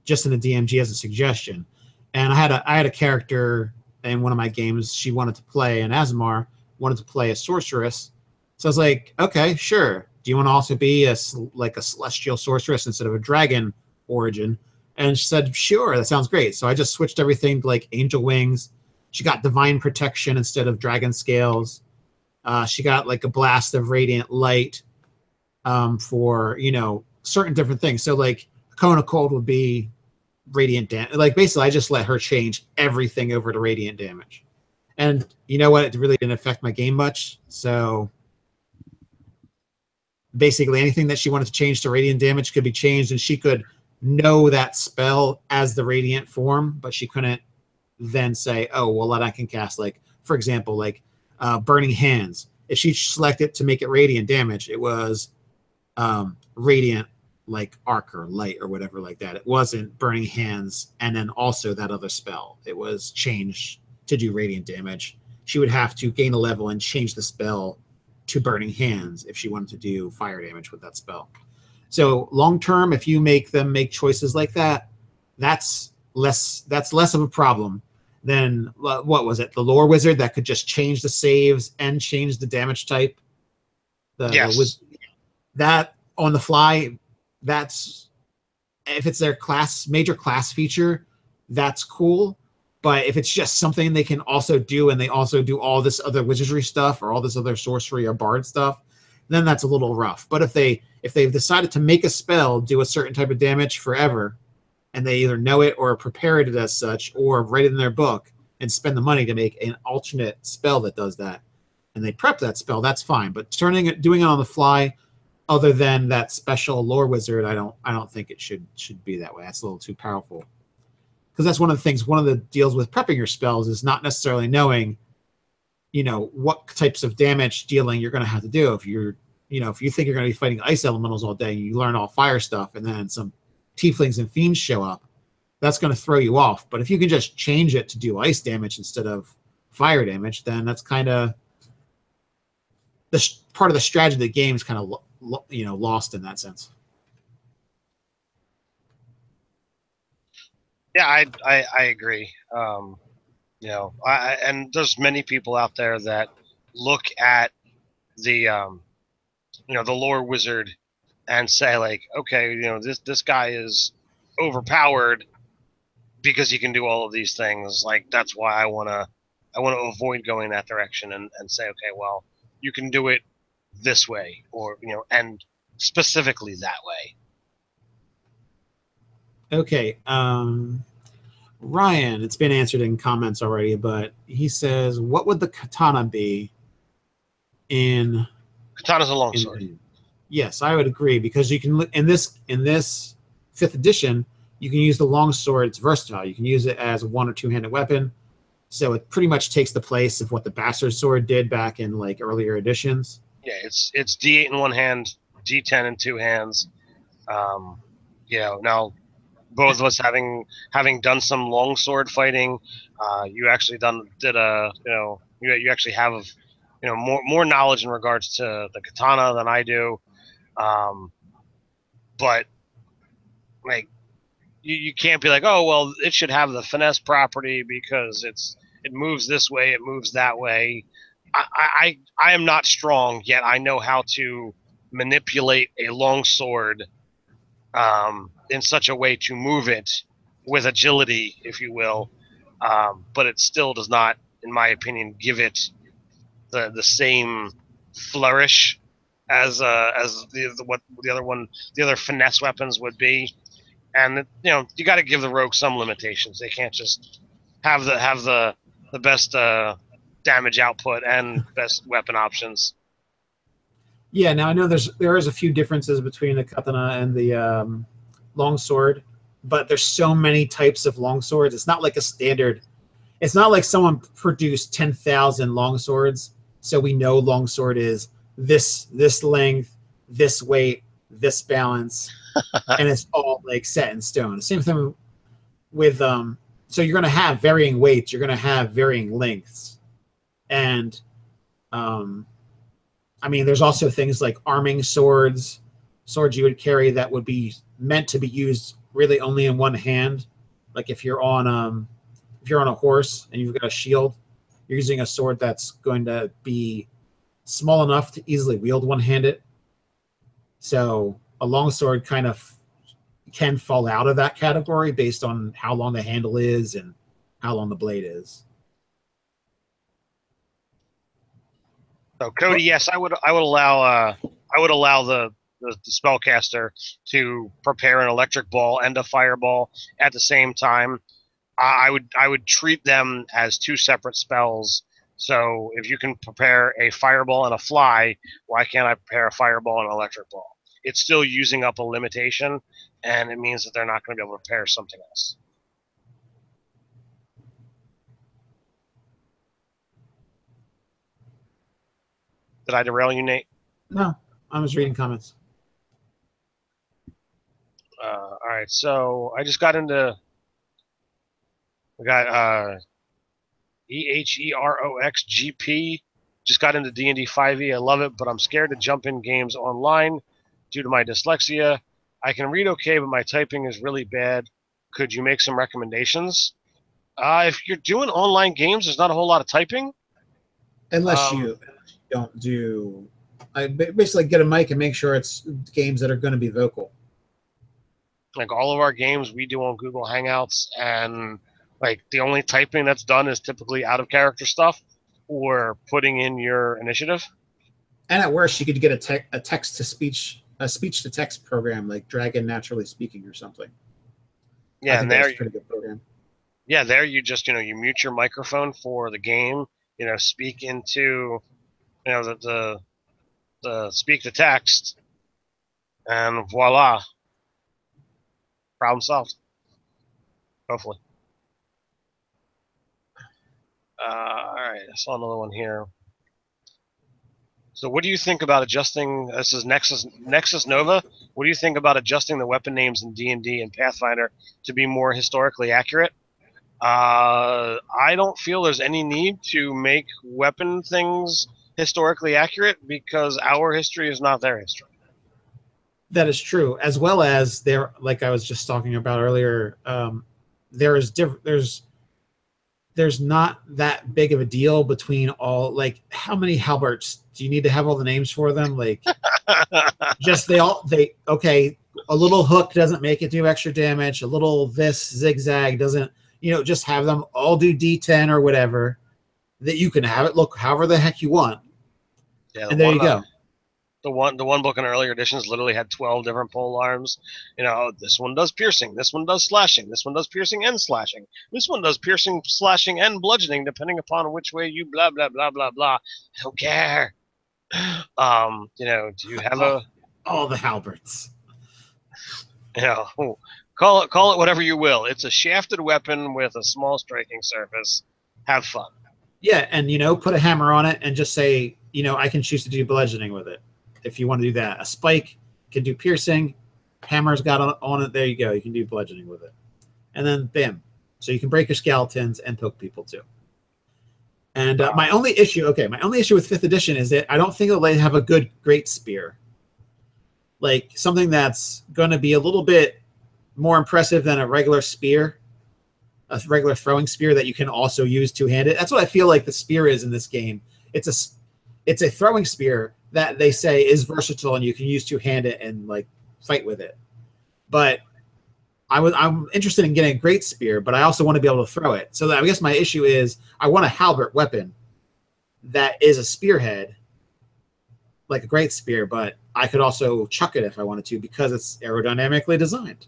just in the DMG as a suggestion, and I had a character in one of my games. She wanted to play an Azamar, wanted to play a sorceress, so I was like, okay, sure. Do you want to also be a celestial sorceress instead of a dragon origin? And she said, sure, that sounds great. So I just switched everything to like angel wings. She got divine protection instead of dragon scales. She got like a blast of radiant light for, certain different things. So like Cone of Cold would be radiant damage. Like basically I just let her change everything over to radiant damage. And you know what? It really didn't affect my game much. So basically anything that she wanted to change to radiant damage could be changed, and she could know that spell as the radiant form, but she couldn't then say, oh, well, I can cast, like, for example, like Burning Hands. If she selected to make it radiant damage, it was radiant, like arc or light or whatever like that. It wasn't Burning Hands and then also that other spell. It was changed to do radiant damage. She would have to gain a level and change the spell to Burning Hands if she wanted to do fire damage with that spell. So long term, if you make them make choices like that, that's less of a problem than what was it? The lore wizard that could just change the saves and change the damage type. Yes. That on the fly, that's if it's their major class feature, that's cool. But if it's just something they can also do, and they also do all this other wizardry stuff or all this other sorcery or bard stuff, then that's a little rough. But if they've decided to make a spell do a certain type of damage forever, and they either know it or prepare it as such, or write it in their book and spend the money to make an alternate spell that does that, and they prep that spell, that's fine. But doing it on the fly, other than that special lore wizard, I don't think it should be that way. That's a little too powerful. Because that's one of the deals with prepping your spells is not necessarily knowing, what types of damage dealing you're going to have to do. If you think you're going to be fighting ice elementals all day, you learn all fire stuff, and then some tieflings and fiends show up, that's going to throw you off. But if you can just change it to do ice damage instead of fire damage, then that's kind of the part of the strategy of the game is kind of lost in that sense. Yeah, I agree. And there's many people out there that look at the the lore wizard and say like, okay, this guy is overpowered because he can do all of these things. Like that's why I want to avoid going that direction and say, okay, well, you can do it this way, or and specifically that way. Okay, Ryan, it's been answered in comments already, but he says, what would the katana be in... Katana's a longsword. Yes, I would agree, because you can, in this 5th edition, you can use the longsword. It's versatile. You can use it as a one- or two-handed weapon, so it pretty much takes the place of what the bastard sword did back in like earlier editions. Yeah, it's D8 in one hand, D10 in two hands. Now both of us having done some longsword fighting, you actually you actually have more knowledge in regards to the katana than I do, but like you can't be like, oh well, it should have the finesse property because it moves this way, it moves that way. I am not strong yet. I know how to manipulate a longsword in such a way to move it with agility, if you will, but it still does not, in my opinion, give it the same flourish as the other finesse weapons would be. And you got to give the rogue some limitations. They can't just have the best damage output and best weapon options. Yeah, now I know there is a few differences between the katana and the longsword, but there's so many types of longswords. It's not like a standard. It's not like someone produced 10,000 longswords, So we know longsword is this length, this weight, this balance, and it's all like set in stone. Same thing with so you're going to have varying weights, you're going to have varying lengths, and I mean, there's also things like arming swords you would carry that would be meant to be used really only in one hand. Like if you're on a horse and you've got a shield, you're using a sword that's going to be small enough to easily wield one-handed. So a longsword kind of can fall out of that category based on how long the handle is and how long the blade is. So Cody, yes, I would allow the spellcaster to prepare an electric ball and a fireball at the same time. I would treat them as two separate spells. So if you can prepare a fireball and a fly, why can't I prepare a fireball and an electric ball? It's still using up a limitation, and it means that they're not going to be able to prepare something else. Did I derail you, Nate? No, I'm just reading comments. All right, so I just got into. We got EHEROXGP. Just got into D&D 5e. I love it, but I'm scared to jump in games online due to my dyslexia. I can read okay, but my typing is really bad. Could you make some recommendations? If you're doing online games, there's not a whole lot of typing. Unless you don't do... I basically get a mic and make sure it's games that are going to be vocal. Like all of our games we do on Google Hangouts, and like the only typing that's done is typically out of character stuff or putting in your initiative. And at worst, you could get a text to speech, a speech to text program like Dragon Naturally Speaking or something. Yeah, and there, a pretty good program. Yeah, there you just you mute your microphone for the game. Speak into the speak to text, and voila, problem solved. Hopefully. All right, I saw another one here. So what do you think about adjusting, this is Nexus Nova, what do you think about adjusting the weapon names in D&D and Pathfinder to be more historically accurate? I don't feel there's any need to make weapon things historically accurate because our history is not their history. That is true, as well as there, like I was just talking about earlier, there's not that big of a deal between all, like, how many halberts do you need to have all the names for them? Like, just okay, a little hook doesn't make it do extra damage. A little this zigzag doesn't, just have them all do D10 or whatever, that you can have it look however the heck you want. Yeah, and there you go. The one book in earlier editions literally had 12 different pole arms. This one does piercing, this one does slashing, this one does piercing and slashing, this one does piercing, slashing, and bludgeoning, depending upon which way you blah blah blah blah blah. I don't care. Do you have all the halberts? Call it whatever you will. It's a shafted weapon with a small striking surface. Have fun. Yeah, and put a hammer on it and just say, I can choose to do bludgeoning with it. If you want to do that, a spike can do piercing, hammer's got on it. There you go. You can do bludgeoning with it, and then bam. So you can break your skeletons and poke people too. And my only issue with 5th edition is that I don't think they have a good great spear, like something that's going to be a little bit more impressive than a regular spear, a regular throwing spear that you can also use two-handed. That's what I feel like the spear is in this game. It's a throwing spear that they say is versatile and you can use two-handed and like fight with it. But I'm interested in getting a great spear, but I also want to be able to throw it. So I guess my issue is I want a halberd weapon that is a spearhead, like a great spear, but I could also chuck it if I wanted to because it's aerodynamically designed.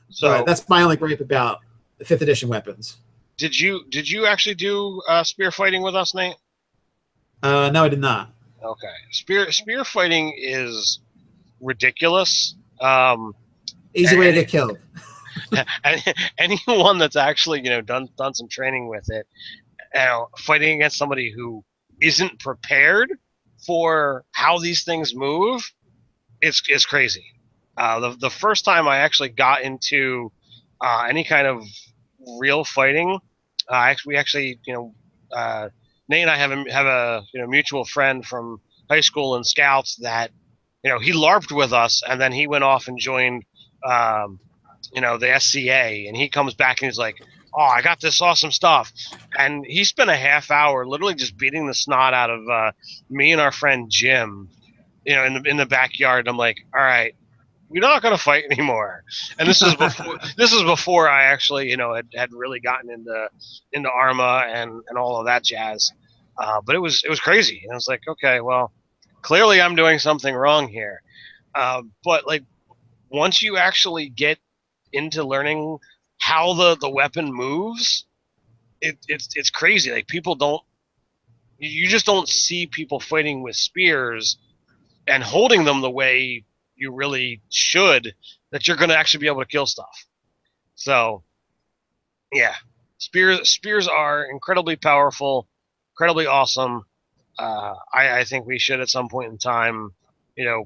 So that's my only gripe about the 5th edition weapons. Did you actually do spear fighting with us, Nate? No, I did not. Okay, spear fighting is ridiculous. Easy way to get killed. Anyone that's actually done some training with it, fighting against somebody who isn't prepared for how these things move, it's crazy. The first time I actually got into any kind of real fighting, we actually, Nate and I have a mutual friend from high school and scouts that, he LARPed with us, and then he went off and joined, the SCA, and he comes back and he's like, "Oh, I got this awesome stuff," and he spent a half hour literally just beating the snot out of me and our friend Jim, in the backyard. I'm like, "All right, we're not going to fight anymore." And this is before I actually, had really gotten into Arma and all of that jazz. But it was crazy. And I was like, okay, well, clearly I'm doing something wrong here. But like, once you actually get into learning how the weapon moves, it's crazy. Like, you just don't see people fighting with spears and holding them the way you really should, that you're going to actually be able to kill stuff. So, yeah, spears are incredibly powerful, incredibly awesome. I think we should at some point in time,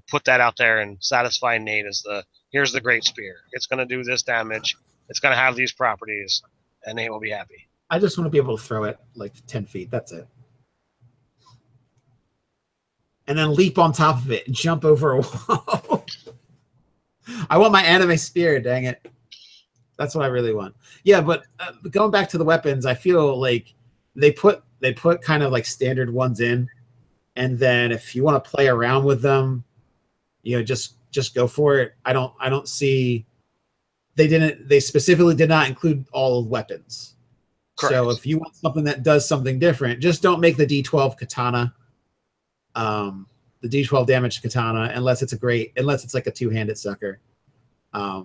put that out there and satisfy Nate as here's the great spear. It's going to do this damage. It's going to have these properties, and Nate will be happy. I just want to be able to throw it like 10 feet. That's it. And then leap on top of it and jump over a wall. I want my anime spear, dang it. That's what I really want. Yeah, but going back to the weapons, I feel like they put kind of like standard ones in, and then if you want to play around with them, just go for it. I don't see they specifically did not include all weapons. Correct. So if you want something that does something different, just don't make the D12 katana. The D12 damage katana, unless it's like a two-handed sucker. I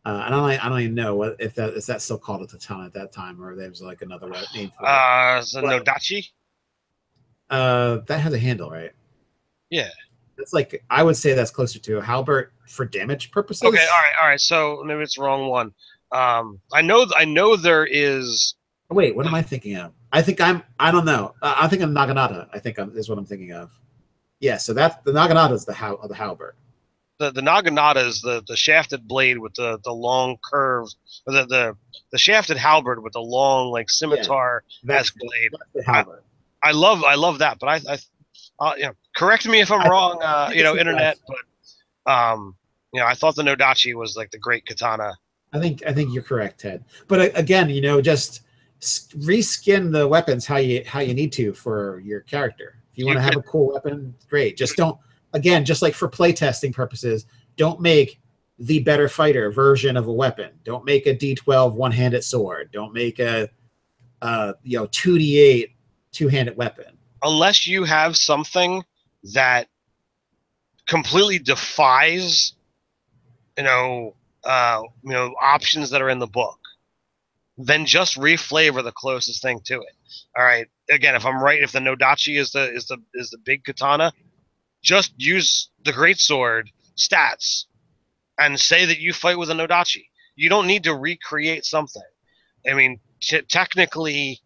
don't even know if that's still called a katana at that time, or there's like another name for it. So Nerdarchy? That has a handle, right? Yeah. It's like, I would say that's closer to a halberd for damage purposes. Okay, all right. So maybe it's the wrong one. I know there is. Oh, wait, what am I thinking of? I don't know. I think I'm Naginata. Is what I'm thinking of. Yeah, so that's the Naginata is the halberd. The Naginata is the shafted blade with the long curve, the shafted halberd with the long like scimitar esque blade. That's the halberd. I love that, but correct me if I'm wrong, internet, but I thought the Nerdarchy was like the great katana. I think you're correct, Ted. But again, just reskin the weapons how you need to for your character. If you want to have a cool weapon, great. Just don't, again, just like for playtesting purposes, don't make the better fighter version of a weapon. Don't make a D12 one-handed sword. Don't make a 2D8 two-handed weapon. Unless you have something that completely defies, options that are in the book, then just reflavor the closest thing to it. All right. Again, if I'm right, if the Nerdarchy is the big katana, just use the greatsword stats and say that you fight with a Nerdarchy. You don't need to recreate something. I mean, technically,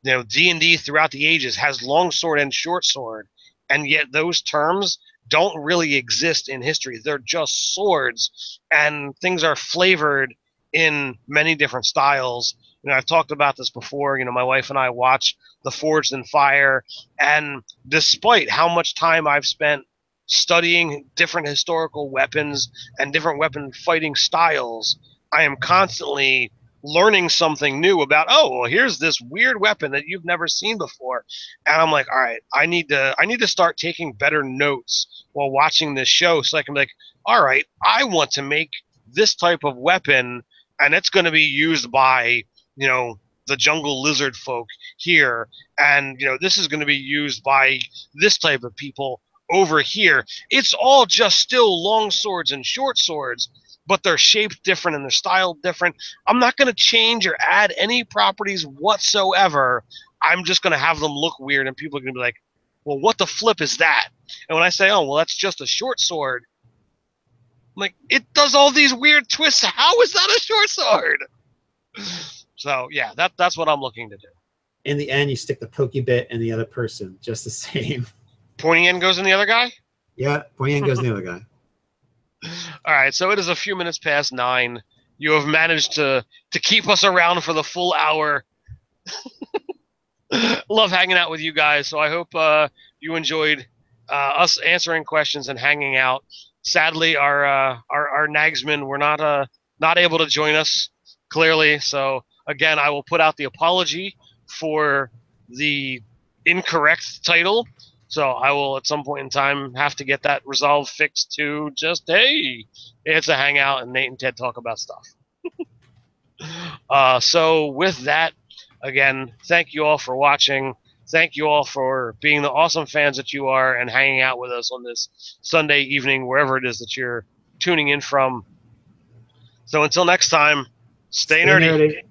D&D throughout the ages has long sword and short sword, and yet those terms don't really exist in history. They're just swords, and things are flavored in many different styles. I've talked about this before. My wife and I watch The Forged in Fire, and despite how much time I've spent studying different historical weapons and different weapon fighting styles, I am constantly learning something new about, here's this weird weapon that you've never seen before. And I'm like, all right, I need to start taking better notes while watching this show, so I can be like, all right, I want to make this type of weapon, and it's going to be used by, the jungle lizard folk here, and this is going to be used by this type of people over here. It's all just still long swords and short swords, but they're shaped different and they're styled different. I'm not going to change or add any properties whatsoever. I'm just going to have them look weird, and people are going to be like, well, what the flip is that? And when I say, that's just a short sword, I'm like, it does all these weird twists. How is that a short sword? So yeah, that's what I'm looking to do. in the end, you stick the pokey bit in the other person, just the same. Pointy end goes in the other guy? Yeah, pointy end goes in the other guy. All right, so it is a few minutes past 9. You have managed to keep us around for the full hour. Love hanging out with you guys, so I hope you enjoyed us answering questions and hanging out. Sadly, our nagsmen were not able to join us, clearly. So again, I will put out the apology for the incorrect title. So I will at some point in time have to get that resolved, fixed to just, hey, it's a hangout and Nate and Ted talk about stuff. So with that, again, thank you all for watching. Thank you all for being the awesome fans that you are and hanging out with us on this Sunday evening, wherever it is that you're tuning in from. So until next time, stay nerdy.